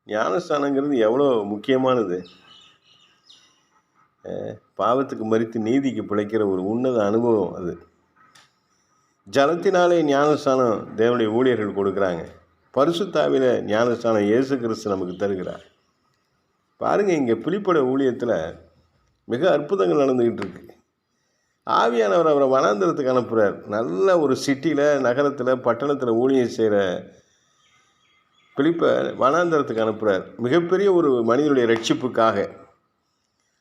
ஞானஸ்தானங்கிறது எவ்வளோ முக்கியமானது. பாவத்துக்கு மறித்து நீதிக்கு பிழைக்கிற ஒரு உன்னத அனுபவம் அது. ஜலத்தினாலே ஞானஸ்தானம் தேவனுடைய ஊழியர்கள் கொடுக்குறாங்க. பரிசுத்த ஆவியில ஞானஸ்தானம் இயேசு கிறிஸ்து நமக்கு தருகிறார். பாருங்கள், இங்கே பிலிப்போட ஊழியத்தில் மிக அற்புதங்கள் நடந்துக்கிட்டு இருக்கு. ஆவியானவர் அவரை வனாந்திரத்துக்கு அனுப்புகிறார். நல்ல ஒரு சிட்டியில், நகரத்தில், பட்டணத்தில் ஊழியம் செய்கிற பிலிப்பை வனாந்திரத்துக்கு அனுப்புகிறார், மிகப்பெரிய ஒரு மனிதனுடைய ரட்சிப்புக்காக.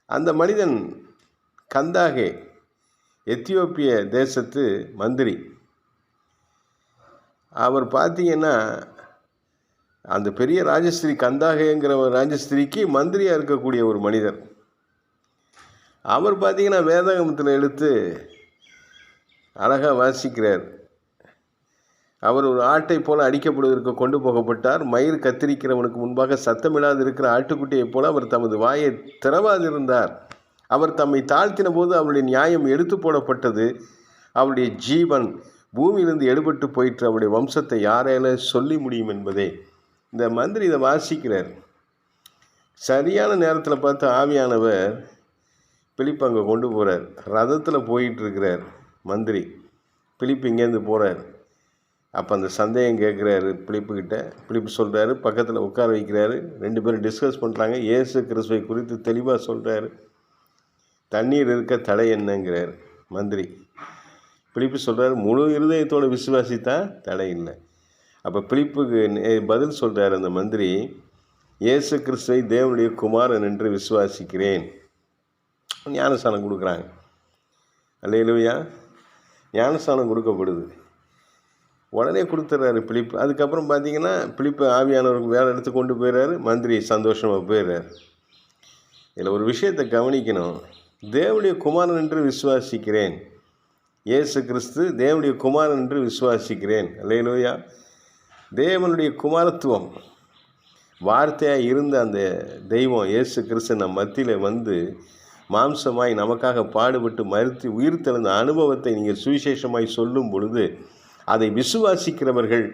அந்த மனிதன் கந்தாகே, எத்தியோப்பிய தேசத்து மந்திரி. அவர் பார்த்தீங்கன்னா அந்த பெரிய ராஜஸ்திரி, கந்தாகேங்கிற ஒரு ராஜஸ்திரிக்கு மந்திரியாக இருக்கக்கூடிய ஒரு மனிதர். அவர் பார்த்தீங்கன்னா வேதாகமத்தில் எடுத்து அழகாக வாசிக்கிறார். அவர் ஒரு ஆட்டை போல அடிக்கப்படுவதற்கு கொண்டு போகப்பட்டார். மயிர் கத்திரிக்கிறவனுக்கு முன்பாக சத்தமிடாது இருக்கிற ஆட்டுக்குட்டியைப் போல அவர் தமது வாயை திறவாதிருந்தார். அவர் தம்மை தாழ்த்தின போது அவருடைய நியாயம் எடுத்து போடப்பட்டது. அவருடைய ஜீவன் பூமியிலிருந்து எடுபட்டு போயிற்று. அவருடைய வம்சத்தை யாரால சொல்லி முடியும் என்பதே. இந்த மந்திரி இதை வாசிக்கிறார். சரியான நேரத்தில் பார்த்து ஆவியானவர் பிலிப்பு அங்கே கொண்டு போகிறார். ரதத்தில் போயிட்டுருக்கிறார் மந்திரி. பிலிப்பு இங்கேருந்து போகிறார். அப்போ அந்த சந்தேகம் கேட்குறாரு பிலிப்புக்கிட்ட. பிலிப்பு சொல்கிறாரு, பக்கத்தில் உட்கார வைக்கிறாரு. 2 பேரும் டிஸ்கஸ் பண்ணுறாங்க. இயேசு கிறிஸ்துவை குறித்து தெளிவாக சொல்கிறாரு. தண்ணீர் இருக்க தடை என்னங்கிறார் மந்திரி. பிலிப்பு சொல்கிறார், முழு இருதயத்தோடு விசுவாசித்தா தடை இல்லை. அப்போ பிலிப்புக்கு பதில் சொல்கிறார் அந்த மந்திரி, இயேசு கிறிஸ்துவை தேவனுடைய குமாரன் என்று விசுவாசிக்கிறேன். ஞானஸ்தானம் கொடுக்குறாங்க. அல்லேலூயா. ஞானஸ்தானம் கொடுக்கப்படுது. உடனே கொடுத்துட்றாரு பிலிப்பு. அதுக்கப்புறம் பார்த்தீங்கன்னா பிலிப்பு ஆவியானவருக்கு வேலை எடுத்து கொண்டு போயிடுறாரு. மந்திரி சந்தோஷமாக போயிடுறாரு. இதில் ஒரு விஷயத்தை கவனிக்கணும். தேவனுடைய குமாரன் என்று விசுவாசிக்கிறேன். இயேசு கிறிஸ்து தேவனுடைய குமாரன் என்று விசுவாசிக்கிறேன். அல்லேலூயா. தேவனுடைய குமாரத்துவம் வார்த்தையாக இருந்த அந்த தெய்வம் இயேசு கிறிஸ்து நம் மத்தியில் வந்து மாம்சமாய் நமக்காக பாடுபட்டு மறுத்து உயிர் தெழுந்த அனுபவத்தை நீங்கள் சுவிசேஷமாய் சொல்லும் பொழுது அதை விசுவாசிக்கிறவர்கள்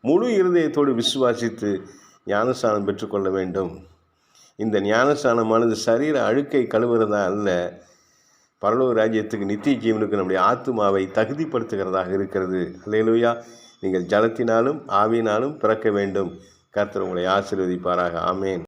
முழு இருதயத்தோடு விசுவாசித்து ஞானஸ்தானம் பெற்றுக்கொள்ள வேண்டும். இந்த ஞானஸ்தானமானது சரீர அழுக்கை கழுவுறதா அல்ல, பரலோக ராஜ்யத்துக்கு நித்திய ஜீவனுக்கு நம்முடைய ஆத்துமாவை தகுதிப்படுத்துகிறதாக இருக்கிறது. அல்லேலூயா. நீங்கள் ஜலத்தினாலும் ஆவியினாலும் பிறக்க வேண்டும். கர்த்தர் உங்களை ஆசீர்வதிப்பாராக. ஆமேன்.